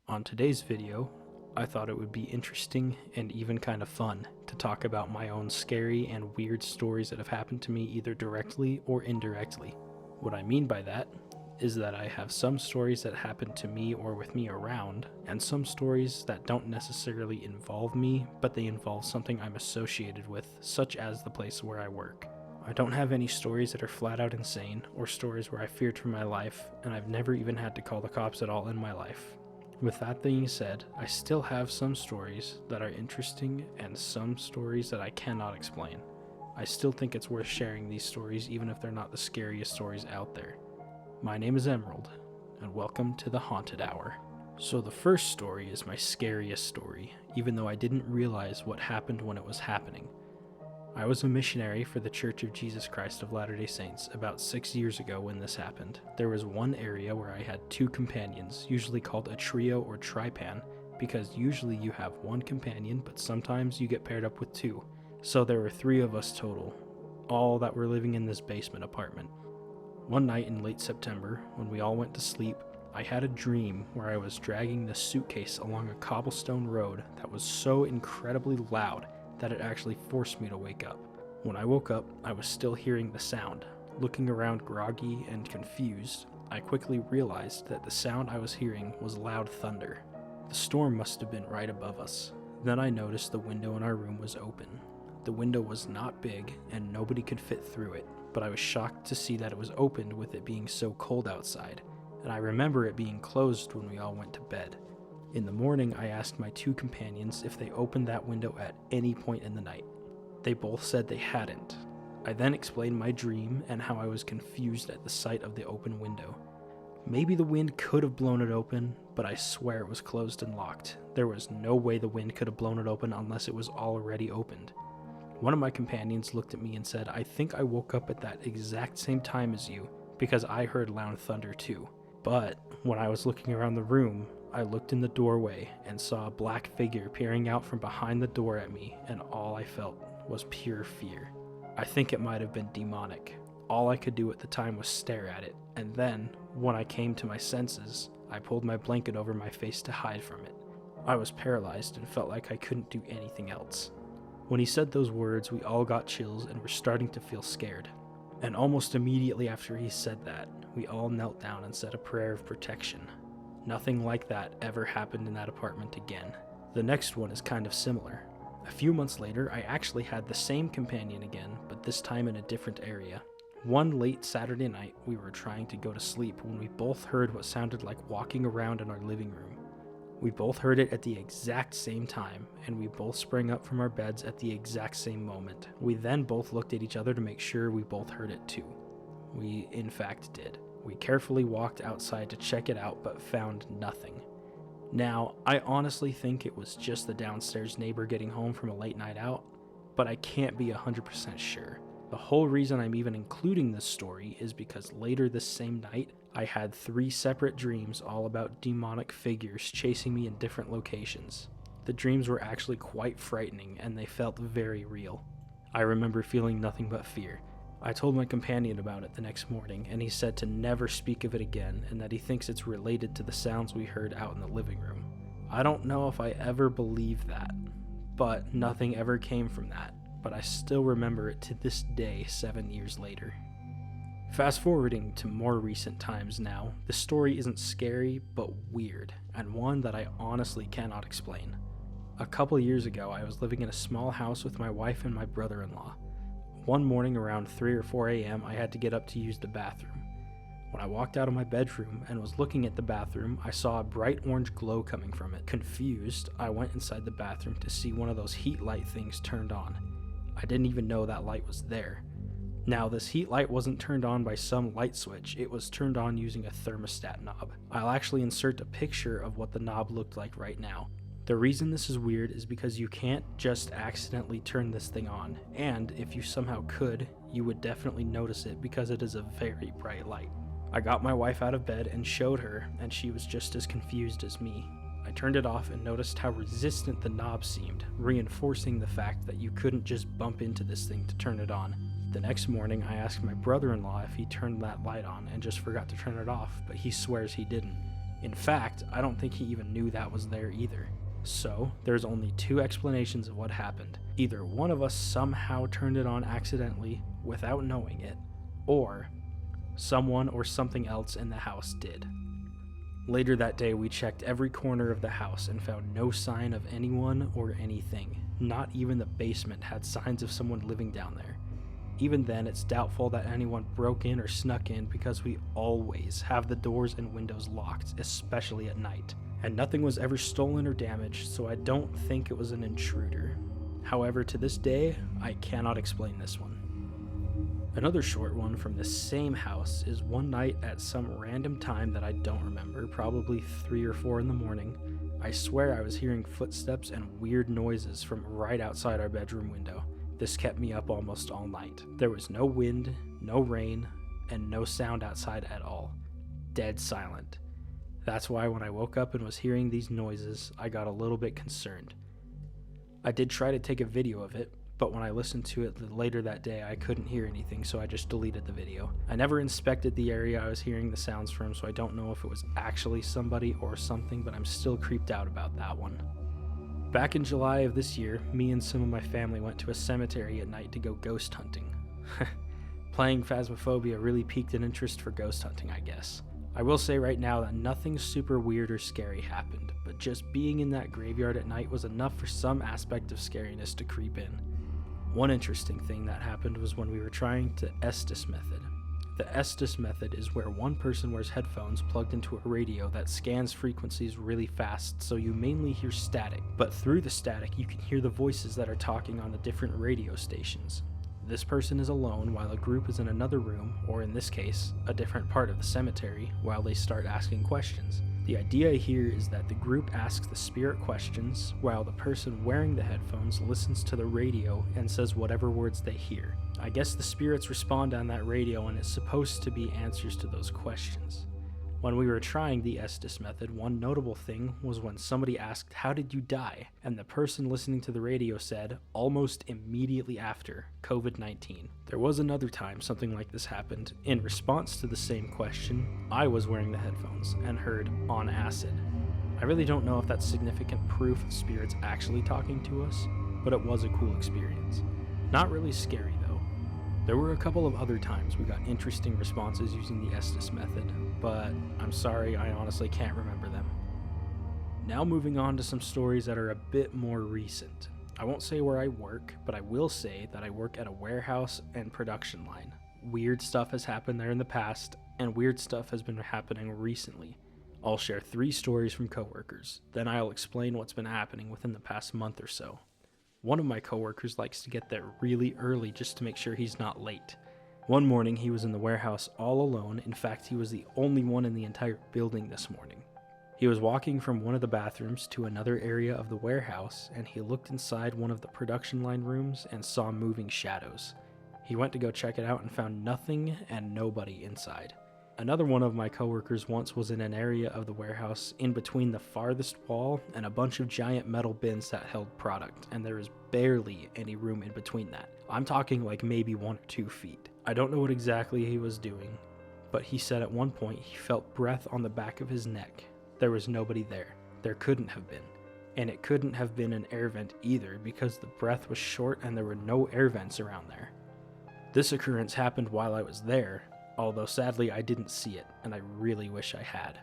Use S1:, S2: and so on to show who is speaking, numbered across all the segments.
S1: On today's video, I thought it would be interesting and even kind of fun to talk about my own scary and weird stories that have happened to me either directly or indirectly. What I mean by that is that I have some stories that happen to me or with me around, and some stories that don't necessarily involve me, but they involve something I'm associated with, such as the place where I work. I don't have any stories that are flat out insane, or stories where I feared for my life, and I've never even had to call the cops at all in my life. With that being said, I still have some stories that are interesting and some stories that I cannot explain. I still think it's worth sharing these stories even if they're not the scariest stories out there. My name is Emerald, and welcome to the Haunted Hour. So the first story is my scariest story, even though I didn't realize what happened when it was happening. I was a missionary for the Church of Jesus Christ of Latter-day Saints about 6 years ago when this happened. There was one area where I had two companions, usually called a trio or tripan, because usually you have one companion, but sometimes you get paired up with two. So there were three of us total, all that were living in this basement apartment. One night in late September, when we all went to sleep, I had a dream where I was dragging this suitcase along a cobblestone road that was so incredibly loud that it actually forced me to wake up. When I woke up, I was still hearing the sound. Looking around groggy and confused, I quickly realized that the sound I was hearing was loud thunder. The storm must have been right above us. Then I noticed the window in our room was open. The window was not big and nobody could fit through it, but I was shocked to see that it was opened with it being so cold outside, and I remember it being closed when we all went to bed. In the morning, I asked my two companions if they opened that window at any point in the night. They both said they hadn't. I then explained my dream and how I was confused at the sight of the open window. Maybe the wind could have blown it open, but I swear it was closed and locked. There was no way the wind could have blown it open unless it was already opened. One of my companions looked at me and said, "I think I woke up at that exact same time as you, because I heard loud thunder too." But when I was looking around the room, I looked in the doorway and saw a black figure peering out from behind the door at me, and all I felt was pure fear. I think it might have been demonic. All I could do at the time was stare at it, and then, when I came to my senses, I pulled my blanket over my face to hide from it. I was paralyzed and felt like I couldn't do anything else. When he said those words, we all got chills and were starting to feel scared. And almost immediately after he said that, we all knelt down and said a prayer of protection. Nothing like that ever happened in that apartment again. The next one is kind of similar. A few months later, I actually had the same companion again, but this time in a different area. One late Saturday night, we were trying to go to sleep when we both heard what sounded like walking around in our living room. We both heard it at the exact same time, and we both sprang up from our beds at the exact same moment. We then both looked at each other to make sure we both heard it too. We, in fact, did. We carefully walked outside to check it out, but found nothing. Now, I honestly think it was just the downstairs neighbor getting home from a late night out, but I can't be 100% sure. The whole reason I'm even including this story is because later this same night, I had 3 separate dreams all about demonic figures chasing me in different locations. The dreams were actually quite frightening, and they felt very real. I remember feeling nothing but fear. I told my companion about it the next morning, and he said to never speak of it again, and that he thinks it's related to the sounds we heard out in the living room. I don't know if I ever believed that, but nothing ever came from that, but I still remember it to this day 7 years later. Fast forwarding to more recent times now, the story isn't scary, but weird, and one that I honestly cannot explain. A couple years ago, I was living in a small house with my wife and my brother-in-law. One morning around 3 or 4 a.m., I had to get up to use the bathroom. When I walked out of my bedroom and was looking at the bathroom, I saw a bright orange glow coming from it. Confused, I went inside the bathroom to see one of those heat light things turned on. I didn't even know that light was there. Now, this heat light wasn't turned on by some light switch, it was turned on using a thermostat knob. I'll actually insert a picture of what the knob looked like right now. The reason this is weird is because you can't just accidentally turn this thing on, and if you somehow could, you would definitely notice it because it is a very bright light. I got my wife out of bed and showed her, and she was just as confused as me. I turned it off and noticed how resistant the knob seemed, reinforcing the fact that you couldn't just bump into this thing to turn it on. The next morning, I asked my brother-in-law if he turned that light on and just forgot to turn it off, but he swears he didn't. In fact, I don't think he even knew that was there either. So, there's only two explanations of what happened. Either one of us somehow turned it on accidentally without knowing it, or someone or something else in the house did. Later that day, we checked every corner of the house and found no sign of anyone or anything. Not even the basement had signs of someone living down there. Even then, it's doubtful that anyone broke in or snuck in because we always have the doors and windows locked, especially at night. And nothing was ever stolen or damaged, so I don't think it was an intruder. However, to this day, I cannot explain this one. Another short one from the same house is one night at some random time that I don't remember, probably 3 or 4 in the morning. I swear I was hearing footsteps and weird noises from right outside our bedroom window. This kept me up almost all night. There was no wind, no rain, and no sound outside at all. Dead silent. That's why when I woke up and was hearing these noises, I got a little bit concerned. I did try to take a video of it, but when I listened to it later that day, I couldn't hear anything, so I just deleted the video. I never inspected the area I was hearing the sounds from, so I don't know if it was actually somebody or something, but I'm still creeped out about that one. Back in July of this year, me and some of my family went to a cemetery at night to go ghost hunting. Playing Phasmophobia really piqued an interest for ghost hunting, I guess. I will say right now that nothing super weird or scary happened, but just being in that graveyard at night was enough for some aspect of scariness to creep in. One interesting thing that happened was when we were trying the Estes method. The Estes method is where one person wears headphones plugged into a radio that scans frequencies really fast, so you mainly hear static, but through the static you can hear the voices that are talking on the different radio stations. This person is alone while a group is in another room, or in this case, a different part of the cemetery, while they start asking questions. The idea here is that the group asks the spirit questions, while the person wearing the headphones listens to the radio and says whatever words they hear. I guess the spirits respond on that radio and it's supposed to be answers to those questions. When we were trying the Estes method, one notable thing was when somebody asked, "How did you die?" and the person listening to the radio said, almost immediately after, COVID-19. There was another time something like this happened. In response to the same question, I was wearing the headphones and heard, "on acid." I really don't know if that's significant proof of spirits actually talking to us, but it was a cool experience. Not really scary though. There were a couple of other times we got interesting responses using the Estes method, but I'm sorry, I honestly can't remember them. Now moving on to some stories that are a bit more recent. I won't say where I work, but I will say that I work at a warehouse and production line. Weird stuff has happened there in the past, and weird stuff has been happening recently. I'll share 3 stories from coworkers, then I'll explain what's been happening within the past month or so. One of my coworkers likes to get there really early just to make sure he's not late. One morning he was in the warehouse all alone. In fact, he was the only one in the entire building this morning. He was walking from one of the bathrooms to another area of the warehouse, and he looked inside one of the production line rooms and saw moving shadows. He went to go check it out and found nothing and nobody inside. Another one of my coworkers once was in an area of the warehouse in between the farthest wall and a bunch of giant metal bins that held product, and there is barely any room in between that. I'm talking like maybe 1 or 2 feet. I don't know what exactly he was doing, but he said at one point he felt breath on the back of his neck. There was nobody there. There couldn't have been. And it couldn't have been an air vent either because the breath was short and there were no air vents around there. This occurrence happened while I was there, although sadly I didn't see it, and I really wish I had.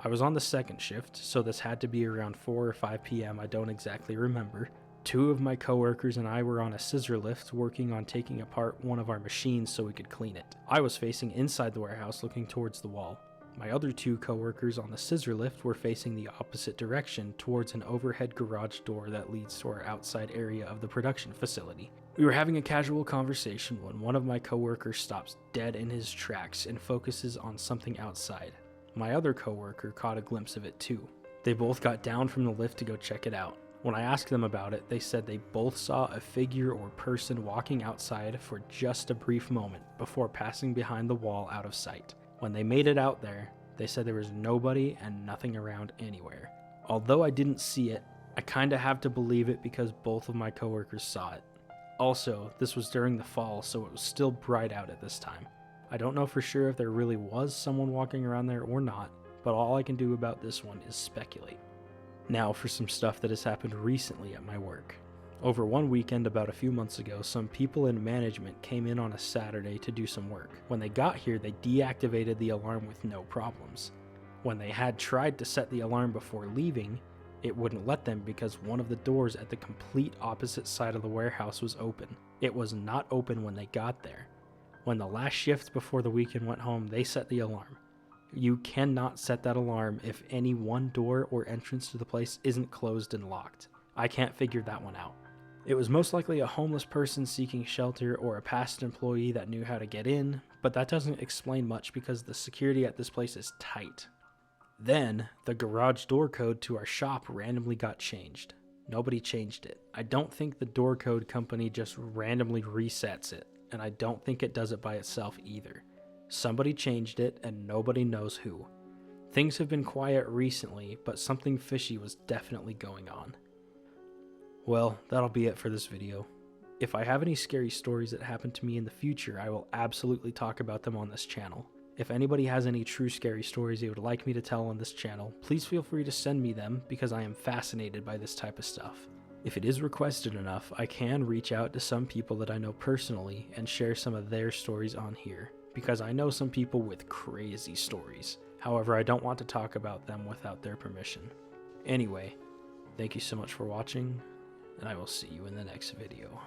S1: I was on the second shift, so this had to be around 4 or 5 p.m. I don't exactly remember. 2 of my coworkers and I were on a scissor lift working on taking apart one of our machines so we could clean it. I was facing inside the warehouse looking towards the wall. My other 2 coworkers on the scissor lift were facing the opposite direction towards an overhead garage door that leads to our outside area of the production facility. We were having a casual conversation when one of my coworkers stops dead in his tracks and focuses on something outside. My other coworker caught a glimpse of it too. They both got down from the lift to go check it out. When I asked them about it, they said they both saw a figure or person walking outside for just a brief moment before passing behind the wall out of sight. When they made it out there, they said there was nobody and nothing around anywhere. Although I didn't see it, I kinda have to believe it because both of my coworkers saw it. Also, this was during the fall, so it was still bright out at this time. I don't know for sure if there really was someone walking around there or not, but all I can do about this one is speculate. Now for some stuff that has happened recently at my work. Over one weekend about a few months ago, some people in management came in on a Saturday to do some work. When they got here, they deactivated the alarm with no problems. When they had tried to set the alarm before leaving, it wouldn't let them because one of the doors at the complete opposite side of the warehouse was open. It was not open when they got there. When the last shift before the weekend went home, they set the alarm. You cannot set that alarm if any one door or entrance to the place isn't closed and locked. I can't figure that one out. It was most likely a homeless person seeking shelter or a past employee that knew how to get in, but that doesn't explain much because the security at this place is tight. Then, the garage door code to our shop randomly got changed. Nobody changed it. I don't think the door code company just randomly resets it, and I don't think it does it by itself either. Somebody changed it, and nobody knows who. Things have been quiet recently, but something fishy was definitely going on. Well, that'll be it for this video. If I have any scary stories that happen to me in the future, I will absolutely talk about them on this channel. If anybody has any true scary stories they would like me to tell on this channel, please feel free to send me them because I am fascinated by this type of stuff. If it is requested enough, I can reach out to some people that I know personally and share some of their stories on here, because I know some people with crazy stories. However, I don't want to talk about them without their permission. Anyway, thank you so much for watching, and I will see you in the next video.